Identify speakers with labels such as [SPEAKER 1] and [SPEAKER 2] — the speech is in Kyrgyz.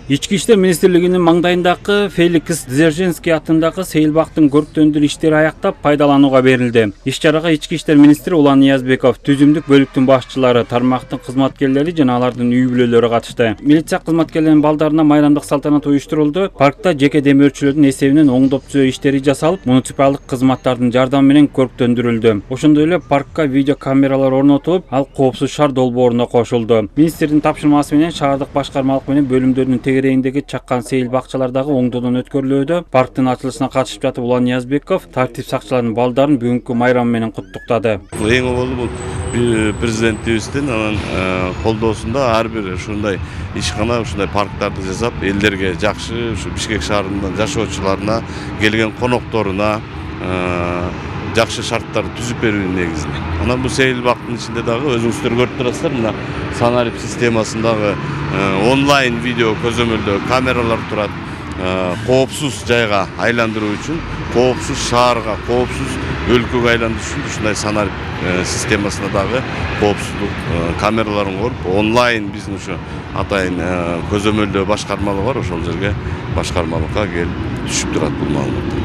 [SPEAKER 1] Ички иштер министрлигинин маңдайындагы Феликс Дзержинский атындагы сейилбактын көрктөндүрүү иштери аяктап пайдаланууга берилди. Иш-чарага Ички иштер министри Улан Ниязбеков, түзүмдүк бөлүктүн башчылары, тармактын кызматкерлери жана алардын үй бүлөлөрү катышты. Милиция кызматкерлеринин балдарына майрамдык салтанат уюштурулду. Паркта жеке демөөрчүлөрдүн эсебинен оңдоп түзөө иштери жасалып, муниципалдык кызматтардын жардамы менен көрктөндүрүлдү. Ошондой эле паркка видеокамералар орнотулуп, ал коопсуз шаар долбооруна кошулду. Министрдин тапшырмасы менен шаардык башкармалык менен бөлүмдөрдүн тегерегиндеги чаккан сейил бакчалардагы оңдоодон өткөрүлүүдө. Парктын ачылышына катышып жатып Улан Ниязбеков тартип сакчыларынын балдарын бүгүнкү майрамы менен куттуктады.
[SPEAKER 2] Эң оболу бул президентибиздин анан колдоосунда ар бир ушундай ишкана, ушундай парктарды жасап, элдерге жакшы, ушу Бишкек шаарынын жашоочуларына, келген конокторуна жакшы шарттар түзүп берүү негизинде. Анан бул сейил бактын ичинде дагы өзүңүздөр көрүп турасыздар, мына санарип системасындагы онлайн видео көзөмөлдөө камералар турат. Коопсуз жайга айландыруу үчүн, коопсуз шаарга, коопсуз өлкөгө айландыруу үчүн ушундай санарип системасына дагы коопсуздук камераларын коюп, онлайн биздин ушу атайын көзөмөлдөө башкармалык бар, ошол жерге башкармалыкка келип түшүп турат бул маалыматтар.